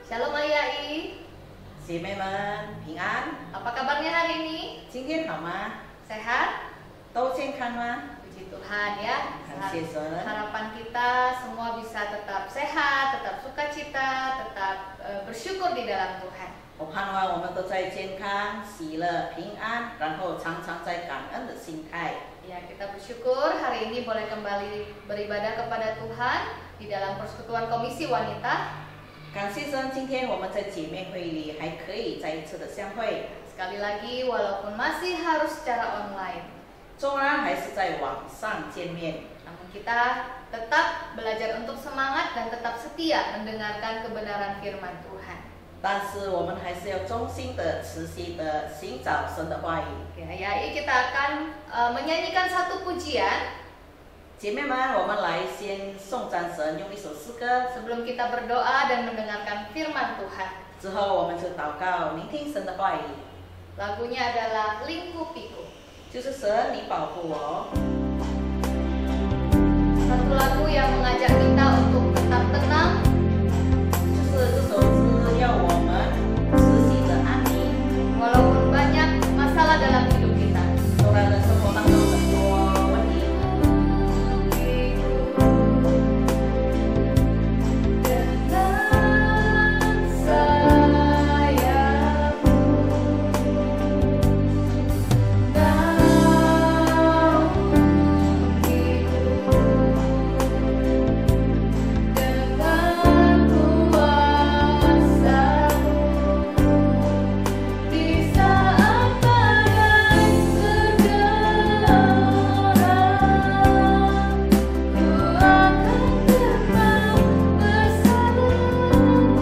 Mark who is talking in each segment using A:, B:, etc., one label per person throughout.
A: Shalom Ayai,
B: 姐妹们平安，
A: apa kabarnya hari ini?
B: 今天好吗？
A: Sehat?
B: 都健康吗？
A: Puji Tuhan ya.
B: Tuhan.
A: Harapan kita semua bisa tetap sehat, tetap sukacita, tetap bersyukur di dalam Tuhan.
B: 我盼望我们都在健康、喜乐、平安，然后常常在感恩的心态。
A: Ya, kita bersyukur hari ini boleh kembali beribadah kepada Tuhan di dalam persekutuan Komisi Wanita.
B: 感谢神，今天我们在姐妹会里还可以再一次的相会，
A: Sekali lagi, walaupun masih harus secara online,
B: 纵然还是在网上见面，
A: namun kita tetap belajar untuk semangat dan tetap setia mendengarkan kebenaran firman Tuhan.
B: 但是我们还是要衷心的、持续的寻找神的话语。
A: Ayai, kita akan menyanyikan satu pujian.
B: 姐妹们，我们来先颂赞神，用一首诗歌，
A: Sebelum kita berdoa dan mendengarkan firman Tuhan.
B: 之后我们就祷告，聆听神的话语。
A: Lagunya adalah Lingkupiku.
B: 就是神，你保护我。
A: Satu lagu yang mengajak kita untuk tetap tenang,
B: 就是这首诗要我们持续的安宁。
A: walaupun banyak masalah dalam hidup kita.
B: 虽然人生活当中很多问题，
A: Dengan sayapmu, naungiku. Dengan kuasa-Mu, di saat badai bergelora, ku akan terbang bersamamu.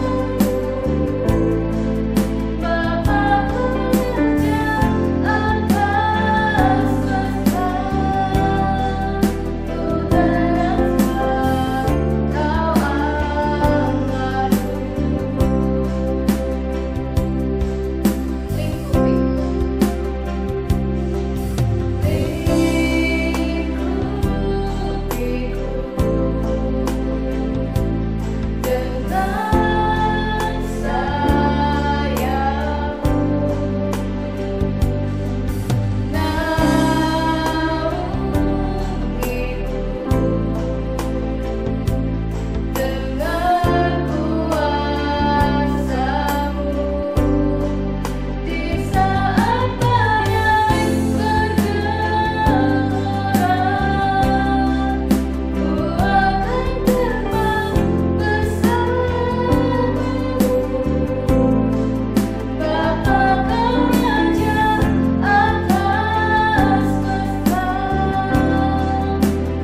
A: Bapa pengajar atas semesta, ku dalam Kau Allahku. Dengan sayapmu, naungiku. Dengan kuasa-Mu, di saat badai bergelora, ku akan terbang bersamamu. Bapa pengajar atas semesta,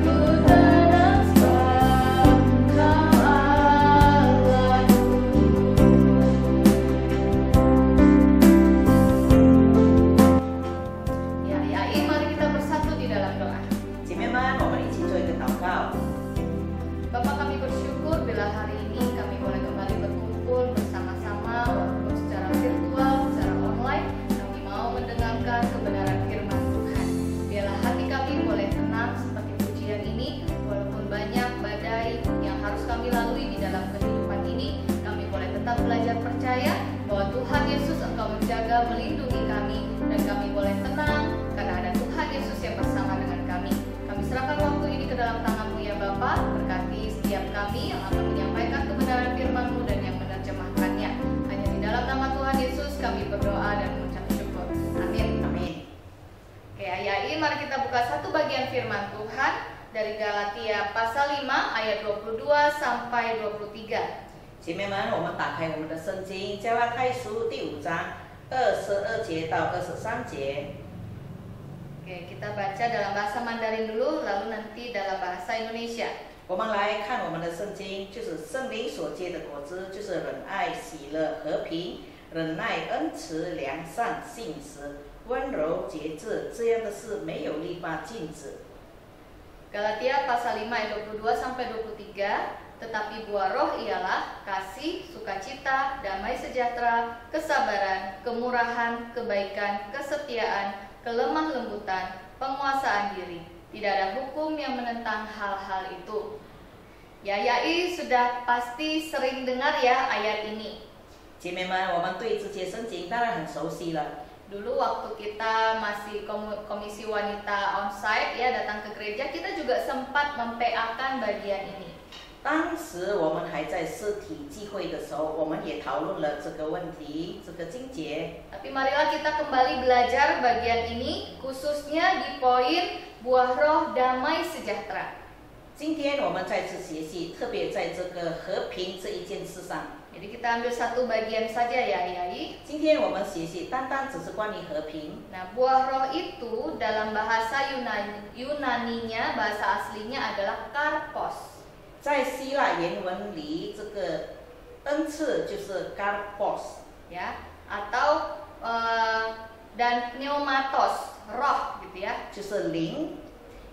A: ku dalam sebab Kau Allahku. Ya, Ayai, mari kita bersatu di dalam doa.
B: 姐妹们，我们一起做一个祷告。
A: Bapak, kami bersyukur bila hari ini kami boleh kembali berkumpul bersama-sama walaupun secara virtual, secara online. Kami mau mendengarkan kebenaran firman Tuhan. Biarlah hati kami boleh tenang seperti pujian ini, walaupun banyak badai yang harus kami lalui di dalam kehidupan ini. Kami boleh tetap belajar percaya bahwa Tuhan Yesus Engkau menjaga, melindungi kami, dan kami boleh tenang karena ada Tuhan Yesus yang bersama dengan kami. Kami serahkan waktu ini ke dalam tangan-Mu ya Bapa. Berkati setiap kami yang akan menyampaikan kebenaran firman-Mu dan yang menerjemahkannya. Hanya di dalam nama Tuhan Yesus kami berdoa dan mengucap syukur. Amin.
B: Amin。
A: Oke, Ayai, mari kita buka satu bagian firman Tuhan dari Galatia pasal 5 ayat 22 sampai 23.
B: 姐妹们，我们打开我们的圣经《加拉太书》第5章22节到23节。
A: Oke, kita baca dalam bahasa Mandarin dulu, lalu nanti dalam bahasa Indonesia.
B: 我们来看我们的圣经，就是圣灵所结的果子，就是忍爱、喜乐、和平、忍耐、恩慈、良善、信实、温柔、节制，这样的事没有律法禁止。
A: Galatia pasal 5 ayat 22 sampai 23. Tetapi buah roh ialah kasih, sukacita, damai sejahtera, kesabaran, kemurahan, kebaikan, kesetiaan, kelemah lembutan, penguasaan diri. Tidak ada hukum yang menentang hal-hal itu. Ya, Yai sudah pasti sering dengar ya ayat ini.
B: 姐妹们，我们对这些圣经当然很熟悉了。
A: Dulu waktu kita masih komisi wanita onsite ya datang ke gereja, kita juga sempat mem-PA-kan bagian ini.
B: 当时我们还在实体聚会的时候，我们也讨论了这个问题，这个经节。
A: Tapi marilah kita kembali belajar bagian ini, khususnya di poin buah roh damai sejahtera.
B: 今天我们再次学习，特别在这个和平这一件事上。
A: Jadi kita ambil satu bagian saja ya, Yai.
B: 今天我们学习单单只是关于和平。
A: Nah, buah roh itu dalam bahasa Yunaninya, bahasa aslinya adalah karpos.
B: 在希腊原文里，这个恩赐就是 karpos，
A: ya, atau dan pneumatos, roh gitu ya.
B: 就是灵。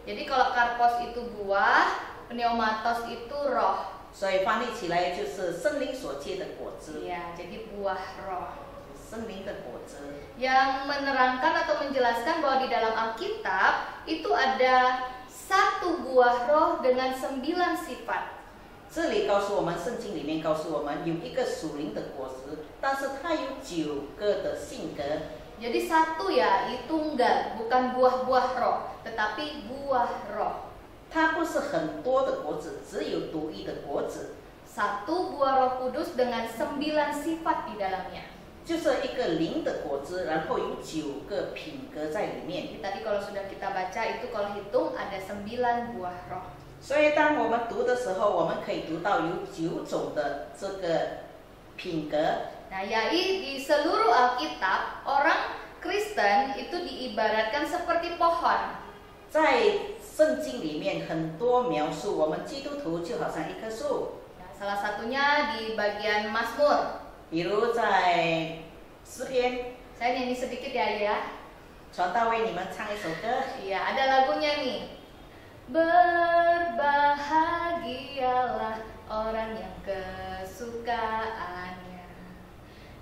A: Jadi kalau karpos itu buah, pneumatos itu roh.
B: 所以翻译起来就是圣灵所结的果子。
A: Ya, jadi buah roh.
B: 圣灵的果子。
A: Yang menerangkan atau menjelaskan bahwa di dalam Alkitab itu ada satu buah roh dengan 9 sifat.
B: 这里告诉我们，圣经里面告诉我们有一个属灵的果子，但是它有9个的性格。
A: Jadi satu ya, tunggal, bukan buah-buah roh, tetapi buah roh.
B: 它不是很多的果子，只有独一的果子。
A: Satu buah Roh Kudus dengan 9 sifat di dalamnya.
B: 就是一个灵的果子，然后有9个品格在里面。
A: Jadi tadi kalau sudah kita baca itu kalau hitung ada 9 buah roh.
B: 所以当我们读的时候，我们可以读到有9种的这个品格。
A: Nah, yai di seluruh Alkitab orang Kristen itu diibaratkan seperti pohon.
B: 在圣经里面很多描述，我们基督徒就好像一棵树。
A: Nah, salah satunya di bagian Mazmur.
B: 比如在诗篇，
A: Saya nyanyi sedikit ya.
B: 传道为你们唱一首歌。
A: Iya, ada lagunya nih. Berbahagialah orang yang kesukaannya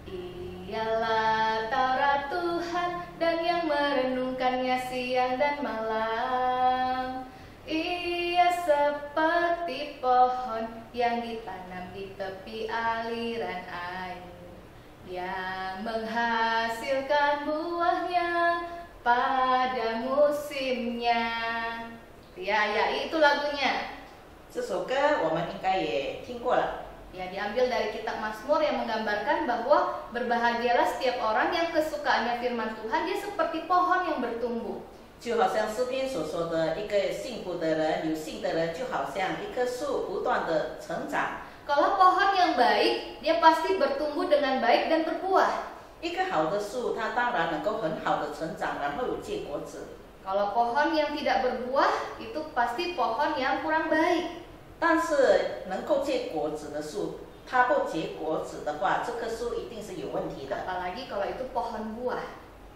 A: ialah Taurat Tuhan dan yang merenungkannya siang dan malam. Ia seperti pohon yang ditanam di tepi aliran air, yang menghasilkan buahnya pada musimnya. Ya, itu lagunya.
B: 这首歌我们应该也听过了。
A: Ya, diambil dari kitab Mazmur yang menggambarkan bahwa berbahagialah setiap orang yang kesukaannya firman Tuhan, dia seperti pohon yang bertumbuh.
B: 就好像诗篇所说的，一个幸福的人，有信的人，就好像一棵树不断的成长。
A: Kalau pohon yang baik, dia pasti bertumbuh dengan baik dan berbuah.
B: 一棵好的树，它当然能够很好的成长，然后有结果子。
A: Kalau pohon yang tidak berbuah, itu pasti pohon yang kurang baik.
B: 但是能够结果子的树，它不结果子的话，这棵树一定是有问题的。
A: Apalagi kalau itu pohon buah.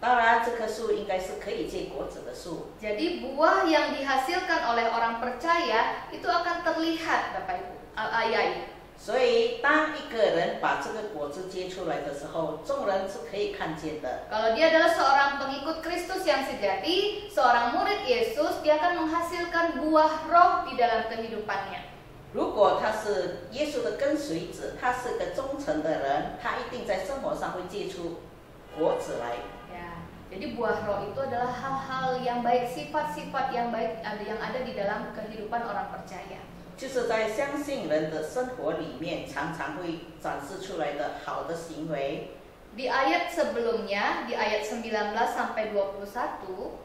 B: 当然，这棵树应该是可以结果子的树。
A: Jadi buah yang dihasilkan oleh orang percaya itu akan terlihat, Bapak Ibu, ayai.
B: 所以，当一个人把这个果子结出来的时候，众人是可以看见的。
A: Kalau dia adalah seorang pengikut Kristus yang sejati, seorang murid Yesus, dia akan menghasilkan buah roh di dalam kehidupannya.
B: 如果他是耶稣的跟随者，他是个忠诚的人，他一定在生活上会结出果子来。
A: Ya, jadi buah roh itu adalah hal-hal yang baik, sifat-sifat yang baik yang ada di dalam kehidupan orang percaya.
B: 就是在相信人的生活里面，常常会展示出来的好的行为。
A: Di ayat sebelumnya, di ayat 19 sampai 21,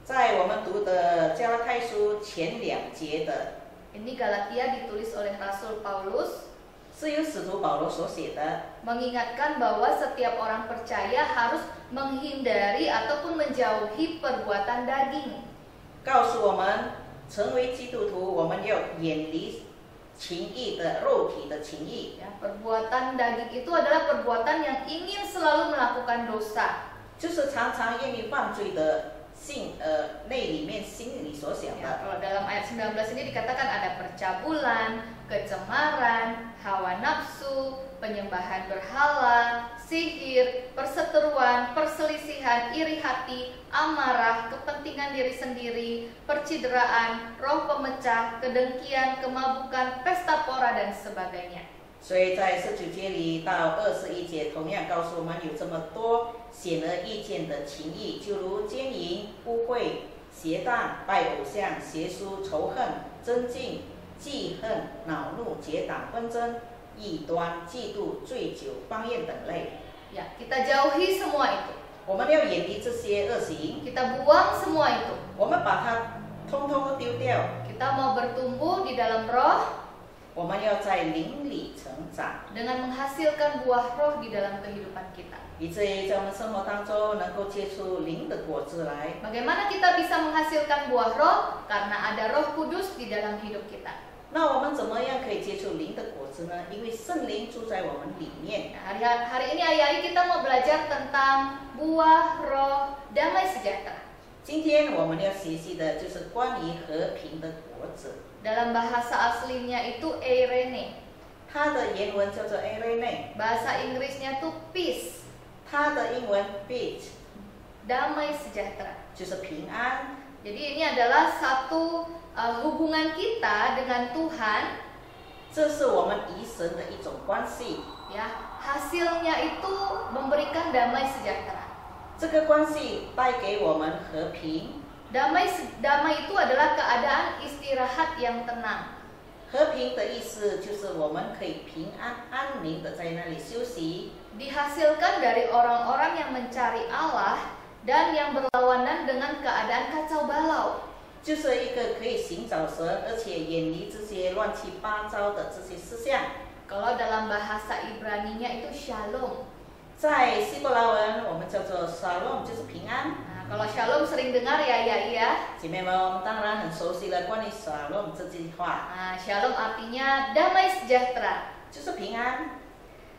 B: 在我们读的加拉太书前2节的，
A: ini Galatia ditulis oleh Rasul Paulus,
B: 是由使徒保罗所写的，
A: mengingatkan bahwa setiap orang percaya harus menghindari ataupun menjauhi perbuatan daging.
B: 告诉我们成为基督徒，我们要远离情欲的肉体的情欲。
A: Ya, perbuatan daging itu adalah perbuatan yang ingin selalu melakukan dosa.
B: 就是常常愿意犯罪的内里面心里所想
A: Ya,
B: 的。
A: kalau dalam ayat 19 ini dikatakan ada percabulan, kecemaran, hawa nafsu, penyembahan berhala, sihir, perseteruan, perselisihan, iri hati, amarah, kepentingan diri sendiri, percideraan, roh pemecah, kedengkian, kemabukan, pesta pora dan sebagainya.
B: 所以在19节里到21节，同样告诉我们有这么多显而易见的情谊，就如奸淫、污秽、邪荡、拜偶像、邪书、仇恨、争竞、记恨、恼怒、结党纷争、异端、嫉妒、醉酒、方言等类。
A: Ya, kita jauhi semua itu.
B: 我们要远离这些恶行，
A: Kita buang semua itu.
B: 我们把它通通都丢掉。
A: Kita mau bertumbuh di dalam roh
B: 我们要在灵里成长，
A: dengan menghasilkan buah roh di dalam kehidupan kita.
B: 以至于在我们生活当中能够结出灵的果子来。
A: Bagaimana kita bisa menghasilkan buah roh? Karena ada Roh Kudus di dalam hidup kita.
B: 那我们怎么样可以结出灵的果子呢？因为圣灵住在我们里面。
A: Nah, hari ini ayah kita mau belajar tentang buah roh damai sejahtera.
B: 今天我们要学习的就是关于和平的果子。
A: Dalam bahasa aslinya itu eirene.
B: 它的原文叫做 Irene，
A: Bahasa Inggrisnya tuh peace,
B: 它的英文 peace
A: damai sejahtera.
B: 就是平安。
A: Jadi ini adalah satu hubungan kita dengan Tuhan,
B: 这是我们与神的一种关系。
A: ya. Hasilnya itu memberikan damai sejahtera.
B: 这个关系带给我们和平。
A: Damai itu adalah keadaan istirahat yang tenang.
B: 和平的意思就是我们可以平安安宁的在那里休息。
A: Dihasilkan dari orang-orang yang mencari Allah dan yang berlawanan dengan keadaan kacau balau.
B: 就是一个可以寻找神，而且远离这些乱七八糟的这些思想。
A: Kalau dalam bahasa Ibraninya itu shalom.
B: 在希伯来文，我们叫做 shalom， 就是平安。
A: Nah, kalau shalom sering dengar ya.
B: 姐妹们，我们当然很熟悉了关于 shalom 这句话，
A: Nah, shalom artinya damai sejahtera.
B: 就是平安。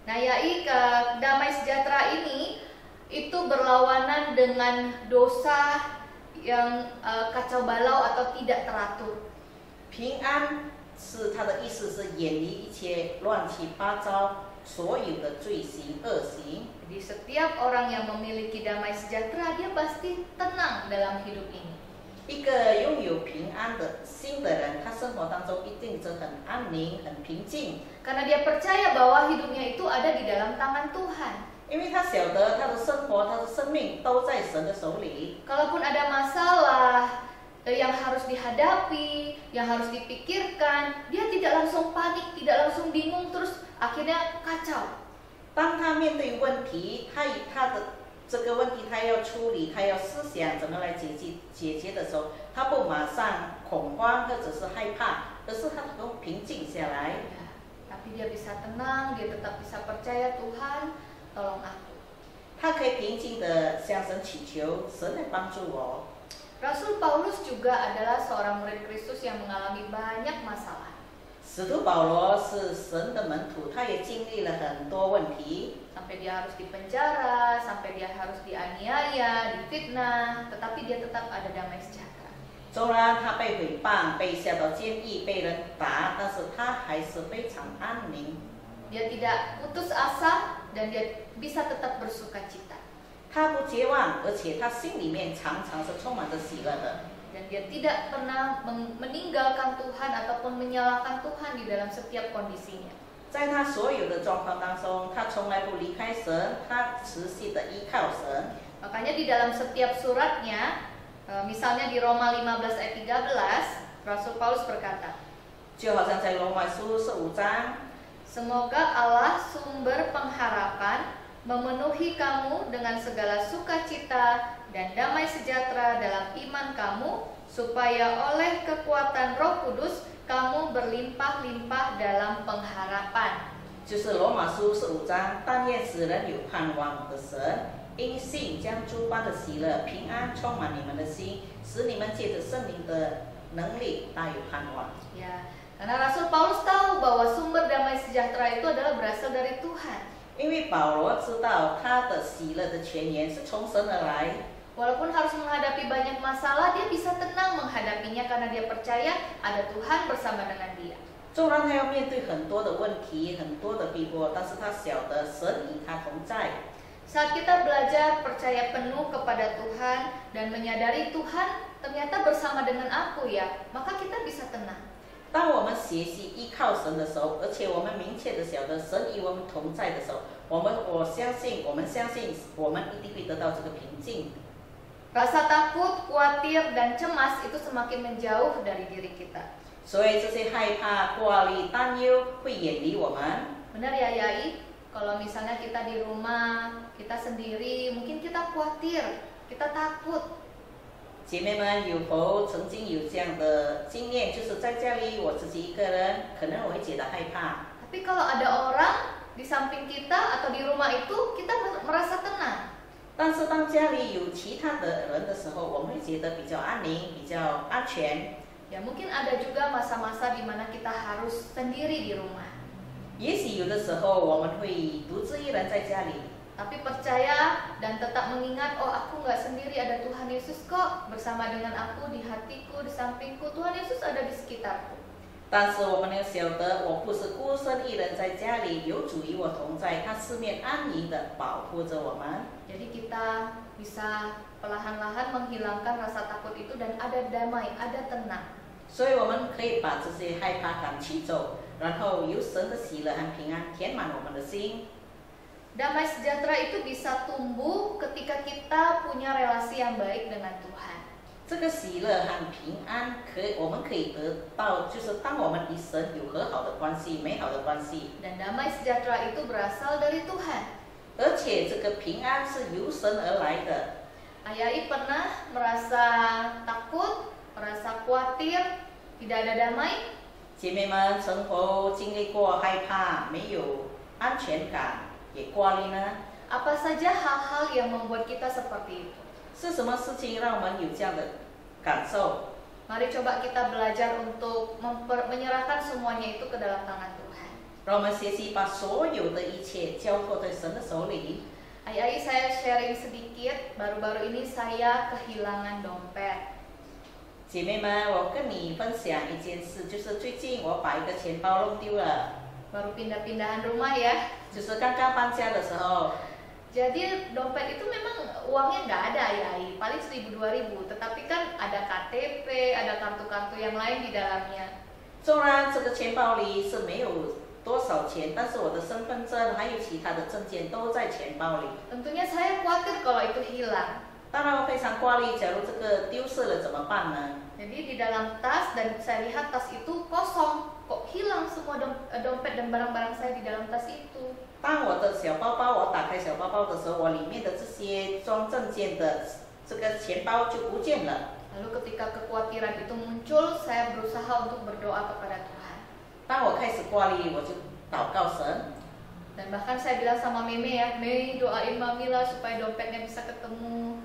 A: Nah, damai sejahtera ini itu berlawanan dengan dosa yang kacau balau atau tidak teratur.
B: 平安是它的意思是远离一切乱七八糟所有的罪行恶行。
A: Jadi setiap orang yang memiliki damai sejahtera dia pasti tenang dalam hidup ini.
B: 一个拥有平安的心的人，他生活当中一定是很安宁、很平静，
A: Karena dia percaya bahwa hidupnya itu ada di dalam tangan Tuhan.
B: 因为他晓得他的生活、他的生命都在神的手里。
A: Kalaupun ada masalah yang harus dihadapi, yang harus dipikirkan, dia tidak langsung panik, tidak langsung bingung, terus akhirnya kacau.
B: 当他面对问题，他的这个问题他要处理，他要思想怎么来解决的时候，他不马上恐慌或者是害怕，而是他能够平静下来。
A: Ya, tapi dia bisa tenang, dia tetap bisa percaya Tuhan, tolong aku.
B: 他可以平静地向神祈求，神来帮助我。
A: Rasul Paulus juga adalah seorang murid Kristus yang mengalami banyak masalah.
B: 使徒保罗是神的门徒，他也经历了很多问题，
A: Sampai dia harus dipenjara, sampai dia harus dianiaya, difitnah, tetapi dia tetap ada damai sejahtera.
B: 纵然他被诽谤、被下到监狱、被人打，但是他还是非常安宁。
A: Dia tidak putus asa dan dia bisa tetap bersuka cita.
B: 他不绝望，而且他心里面常常是充满着喜乐的。
A: Dan dia tidak pernah meninggalkan Tuhan ataupun menyalahkan Tuhan di dalam setiap kondisinya.
B: 在他所有的状况当中，他从来不离开神，他持续的依靠神。
A: Makanya di dalam setiap suratnya, misalnya di Roma 15 ayat 13, Rasul Paulus berkata,
B: 就好像在罗马书15章，
A: Semoga Allah sumber pengharapan memenuhi kamu dengan segala sukacita dan damai sejahtera dalam iman kamu, supaya oleh kekuatan Roh Kudus kamu berlimpah-limpah dalam pengharapan.
B: 就是罗马书15章，但愿使人有盼望的神，因信将诸般的喜乐、平安充满你们的心，使你们借着圣灵的能力大有盼望。
A: Ya, karena Rasul Paulus tahu bahwa sumber damai sejahtera itu adalah berasal dari Tuhan.
B: 因为保罗知道他的喜乐的泉源是从神而来。
A: Walaupun harus menghadapi banyak masalah, dia bisa tenang menghadapinya karena dia percaya ada Tuhan bersama dengan dia.
B: 纵然他要面对很多的问题、很多的逼迫，但是他晓得神与他同在。
A: Saat kita belajar percaya penuh kepada Tuhan dan menyadari Tuhan ternyata bersama dengan aku ya, maka kita bisa tenang.
B: 当我们学习依靠神的时候，而且我们明确的晓得神与我们同在的时候，我相信我们一定会得到这个平静。
A: Rasa takut, khawatir, dan cemas itu semakin menjauh dari diri kita.
B: 所以这些害怕、挂虑、担忧会远离我们。
A: Benar ya Yai? Kalau misalnya kita di rumah, kita sendiri, mungkin kita khawatir, kita takut.
B: 姐妹们有否曾经有这样的经验？就是在家里我自己一个人，可能我会觉得害怕。
A: Tapi kalau ada orang di samping kita atau di rumah itu, kita merasa tenang.
B: 但是当家里有其他的人的时候，我们会觉得比较安宁、比较安全。
A: Ya mungkin ada juga masa-masa di mana kita harus sendiri di rumah.
B: 也许有的时候我们会独自一人在家里，
A: Tapi percaya dan tetap mengingat, oh aku nggak sendiri, ada Tuhan Yesus kok bersama dengan aku, di hatiku, di sampingku. Tuhan Yesus ada di sekitarku.
B: 但是我们要晓得，我不是孤身一人在家里，有主与我同在，他四面安宁的保护着我们。
A: Jadi kita bisa perlahan-lahan menghilangkan rasa takut itu dan ada damai, ada tenang.
B: 所以我们可以把这些害怕赶去走，然后由神的喜乐和平安填满我们的心。
A: Damai sejahtera itu bisa tumbuh ketika kita punya relasi yang baik dengan Tuhan.
B: 这个喜乐和平安我们可以得到，就是当我们与神有和好的关系、美好的关系。
A: Dan damai sejahtera itu berasal dari Tuhan.
B: 而且这个平安是由神而来的。
A: Ayai pernah merasa takut, merasa khawatir, tidak ada damai?
B: 姐妹们曾否经历过害怕、没有安全感、也挂虑呢？
A: Apa saja hal-hal yang membuat kita seperti itu?
B: 是什么事情让我们有这样的感受？
A: Mari coba kita belajar untuk menyerahkan semuanya itu ke dalam tangan Tuhan.
B: 让我们学习把所有的一切交托在神的手里。
A: Ayai saya sharing sedikit, baru-baru ini saya kehilangan dompet.
B: 姐妹们，我跟你分享一件事，就是最近我把一个钱包弄丢了，
A: Baru pindah-pindahan rumah ya.
B: 就是刚刚搬家的时候。
A: Jadi dompet itu memang uangnya nggak ada Ayai, paling 1.000-2.000. Tetapi kan ada KTP, ada kartu-kartu yang lain di dalamnya.
B: 纵然这个钱包里是没有多少钱，但是我的身份证还有其他的证件都在钱包里。
A: Tentunya saya khawatir kalau itu hilang.
B: 当然我非常挂虑，假如这个丢失了怎么办呢？
A: Jadi di dalam tas dan saya lihat tas itu kosong, kok hilang semua dompet dan barang-barang saya di dalam tas itu.
B: 当我的小包包，我打开小包包的时候，我里面的这些装证件的这个钱包就不见了。
A: Lalu ketika kekhawatiran itu muncul, saya berusaha untuk berdoa kepada Tuhan.
B: 当我开始挂虑，我就祷告神。
A: Dan bahkan saya bilang sama Meme ya, Mei doain Mamila supaya dompetnya bisa ketemu.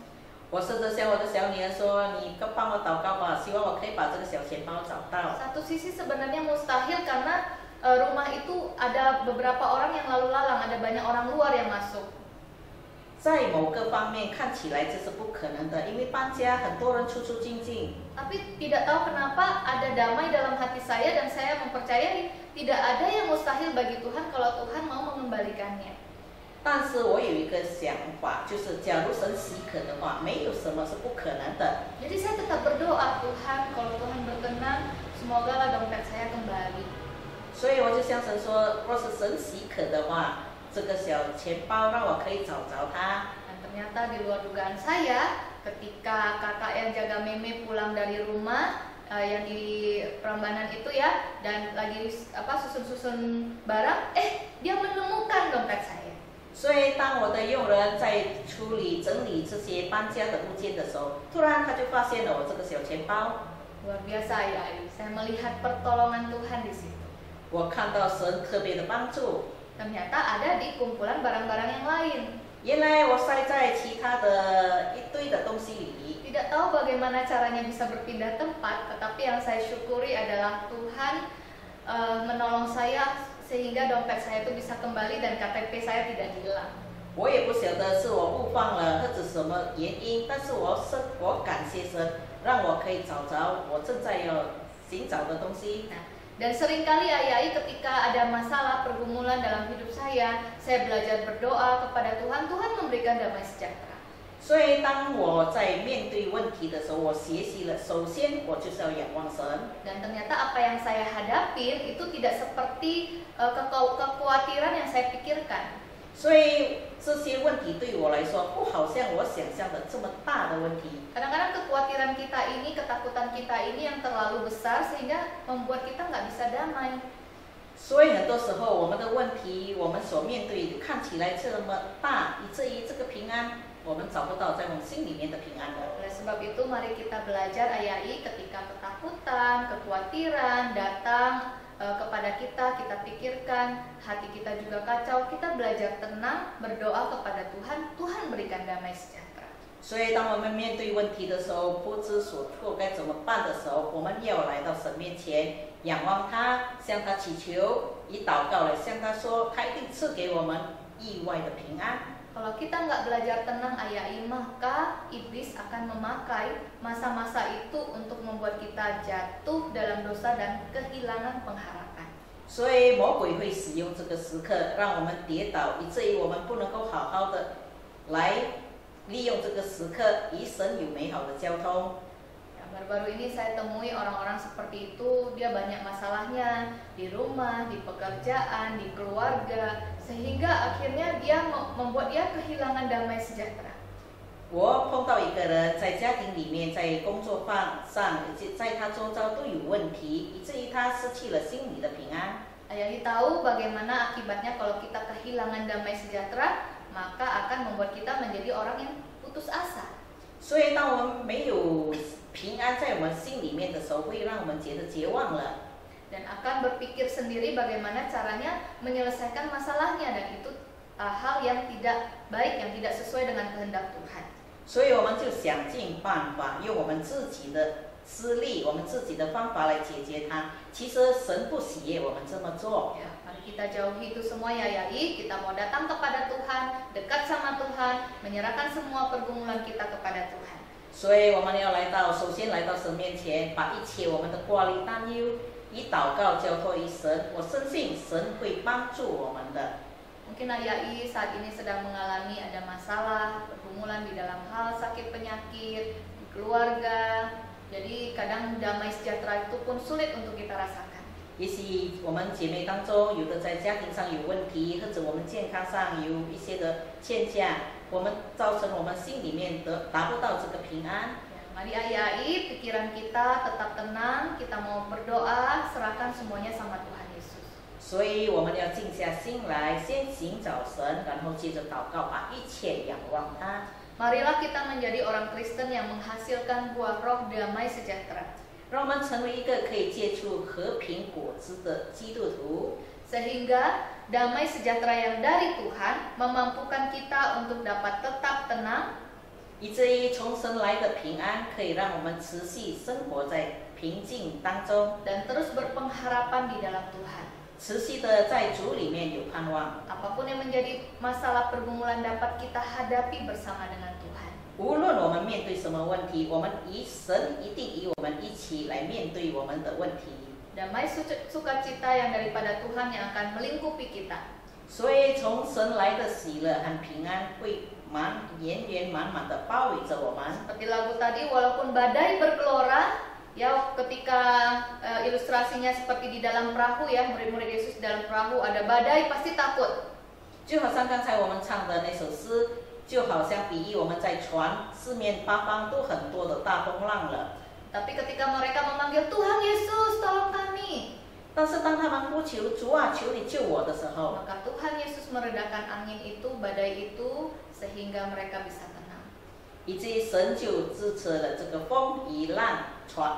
B: 我甚至向我的小女儿说：“你帮我祷告吧，希望我可以把这个小钱包找到。”
A: Satu sisi sebenarnya mustahil karena rumah itu ada beberapa orang yang lalu lalang, ada banyak orang luar yang masuk.
B: 在某个方面看起来这是不可能的，因为搬家很多人出出进进。
A: Tapi tidak tahu kenapa ada damai dalam hati saya dan saya mempercayai tidak ada yang mustahil bagi Tuhan kalau Tuhan mau mengembalikannya.
B: 但是我有一个想法，就是假如神许可的话，没有什么是不可能的。
A: Jadi saya tetap berdoa, Tuhan kalau Tuhan berkenan, semoga lah dompet saya kembali.
B: 所以我就向神说，若是神许可的话，这个小钱包让我可以找着它。
A: Dan ternyata di luar dugaan saya, ketika kakak yang jaga Meme pulang dari rumah yang di Prambanan itu ya, dan lagi susun-susun barang, dia menemukan dompet saya.
B: 所以当我的佣人在处理整理这些搬家的物件的时候，突然他就发现了我这个小钱包。
A: Luar biasa ya, saya melihat pertolongan Tuhan di situ.
B: 我看到神特别的帮助。
A: Ternyata ada di kumpulan barang-barang yang lain.
B: 原来我塞在其他的一堆的东西里。
A: Tidak tahu bagaimana caranya bisa berpindah tempat, tetapi yang saya syukuri adalah Tuhan menolong saya sehingga dompet saya itu bisa kembali dan KTP saya tidak hilang.
B: 我也不晓得是我误放了或者什么原因，但是我感谢神，让我可以找着我正在要寻找的东西。
A: Dan seringkali Ayai ketika ada masalah pergumulan dalam hidup saya belajar berdoa kepada Tuhan, Tuhan memberikan damai sejahtera.
B: 所以当我在面对问题的时候，我学习了，首先我就是要仰望神。
A: Dan ternyata apa yang saya hadapin itu tidak seperti kekhawatiran yang saya pikirkan.
B: 所以这些问题对我来说，不好像我想象的这么大的问题。
A: Kadang-kadang kekhawatiran kita ini, ketakutan kita ini yang terlalu besar sehingga membuat kita nggak bisa damai.
B: 所以很多时候我们的问题，我们所面对的看起来这么大，以至于这个平安，我们找不到在我们心里面的平安的。
A: Oleh sebab itu mari kita belajar ayai ketika ketakutan, kekhawatiran datang kepada kita, kita pikirkan, hati kita juga kacau, kita belajar tenang, berdoa kepada Tuhan, Tuhan berikan damai sejahtera.
B: 所以当我们面对问题的时候，不知所措该怎么办的时候，我们要来到神面前，仰望他，向他祈求，以祷告来向他说，他一定赐给我们意外的平安。
A: Kalau kita nggak belajar tenang ayai, maka iblis akan memakai masa-masa itu untuk membuat kita jatuh dalam dosa dan kehilangan pengharapan.
B: 所以魔鬼会使用这个时刻，让我们跌倒，以至于我们不能够好好的来利用这个时刻，与神有美好的交通。
A: Baru-baru ini saya temui orang-orang seperti itu, dia banyak masalahnya di rumah, di pekerjaan, di keluarga, sehingga akhirnya dia membuat dia kehilangan damai sejahtera.
B: 我碰到一个人在家庭里面，在工作上，以及在他周遭都有问题，以至于他失去了心理的平安。
A: Ayah tahu bagaimana akibatnya kalau kita kehilangan damai sejahtera, maka akan membuat kita menjadi orang yang putus asa.
B: 所以当我们没有平安在我们心里面的时候，会让我们觉得绝望了。
A: Dan akan berpikir sendiri bagaimana caranya menyelesaikan masalahnya, dan itu hal yang tidak baik, yang tidak sesuai dengan kehendak Tuhan.
B: 所以我们就想尽办法，用我们自己的私利，我们自己的方法来解决它。其实神不喜悦我们这么做。
A: Ya, mari kita jauhi itu semua ya Yai. Kita mau datang kepada Tuhan, dekat sama Tuhan, menyerahkan semua pergumulan kita kepada Tuhan.
B: 所以我们要来到，首先来到神面前，把一切我们的挂虑、担忧，以祷告交托于神。我相信神会帮助我们的。
A: Mungkin Ayai saat ini sedang mengalami ada masalah, pergumulan di dalam hal sakit penyakit, di keluarga. Jadi kadang damai sejahtera itu pun sulit untuk kita rasakan.
B: 也许我们姐妹当中有的在家庭上有问题，或者我们健康上有一些的欠佳，我们造成我们心里面达不到这个平安。
A: Ya, mari Ayai, pikiran kita tetap tenang, kita mau berdoa, serahkan semuanya sama Tuhan Yesus.
B: 所以我们要静下心来，先寻找神，然后接着祷告，把一切仰望他。
A: Marilah kita menjadi orang Kristen yang menghasilkan buah roh damai sejahtera.
B: 让我们成为一个可以结出和平果子的基督徒，
A: Sehingga damai sejahtera yang dari Tuhan memampukan kita untuk dapat tetap tenang,
B: 以至于从神来的平安可以让我们持续生活在平静当中，
A: dan terus berpengharapan di dalam Tuhan.
B: 持续的在主里面有盼望。
A: Apapun yang menjadi masalah pergumulan dapat kita hadapi bersama dengan Tuhan.
B: 无论我们面对什么问题，我们神一定与我们一起来面对我们的问题。
A: Damai sukacita yang daripada Tuhan yang akan melingkupi kita.
B: 所以从神来的喜乐和平安会圆圆满满的包围着我们。
A: Seperti lagu tadi, walaupun badai bergelora, ya ketika ilustrasinya seperti di dalam perahu ya, murid-murid Yesus di dalam perahu ada badai pasti takut.
B: 就好像刚才我们唱的那首诗，就好像比喻我们在船，四面八方都很多的大风浪了。
A: Tapi ketika mereka memanggil Tuhan Yesus, tolong kami,
B: 但是当他们呼求主啊，求你救我的时候，
A: maka Tuhan Yesus meredakan angin itu, badai itu, sehingga mereka bisa tenang.
B: 以至于神就支持了这个风与浪，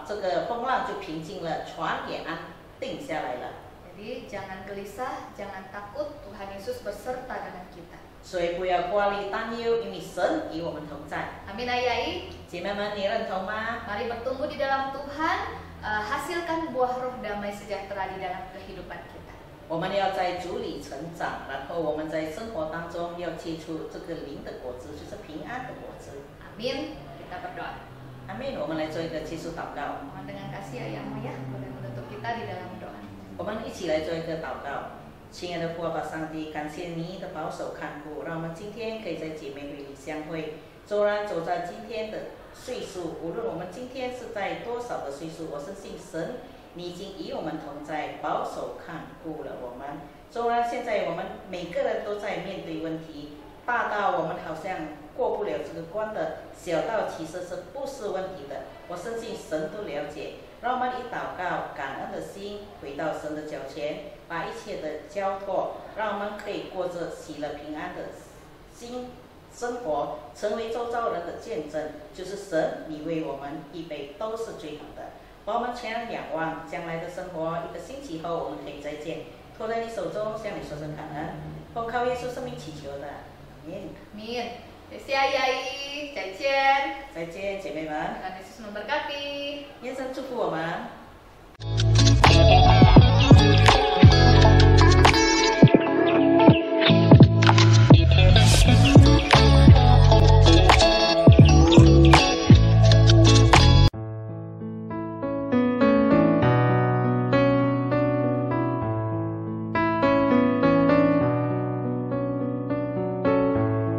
B: 这个风浪就平静了，船也安定下来了。
A: Jadi jangan gelisah, jangan takut, Tuhan Yesus beserta dengan kita.
B: 所以不要挂虑担忧，因为神与我们同在。
A: Amin Ayai.
B: 姐妹们，你认同吗？
A: Mari bertumbuh di dalam Tuhan, hasilkan buah roh damai sejahtera di dalam kehidupan kita.
B: 我们要在主里成长，然后我们在生活当中要结出这个灵的果子，就是平安的果子。
A: Amin. Kita berdoa.
B: 阿妹，我们来做一个结束祷告。
A: Mohon dengan kasih ayahmu ya, boleh menutup kita di dalam doa.
B: 我们一起来做一个祷告。亲爱的父爸上帝，感谢你的保守看顾，让我们今天可以在姐妹会里相会。纵然走在今天的岁数，无论我们今天是在多少的岁数，我相信神，你已经与我们同在，保守看顾了我们。纵然现在我们每个人都在面对问题，大到我们好像过不了这个关的，小到其实是不是问题的，我相信神都了解。让我们以祷告、感恩的心回到神的脚前，把一切的交托，让我们可以过着喜乐平安的心生活，成为周遭人的见证。就是神，你为我们预备都是最好的。把我们全然仰望将来的生活，一个星期后我们可以再见。托在你手中，向你说声感恩，奉靠耶稣生命祈求的，阿门。
A: Amin. 谢谢阿姨，再见。
B: 再见，姐妹们。
A: Tuhan Yesus memberkati.
B: 愿神祝福我们。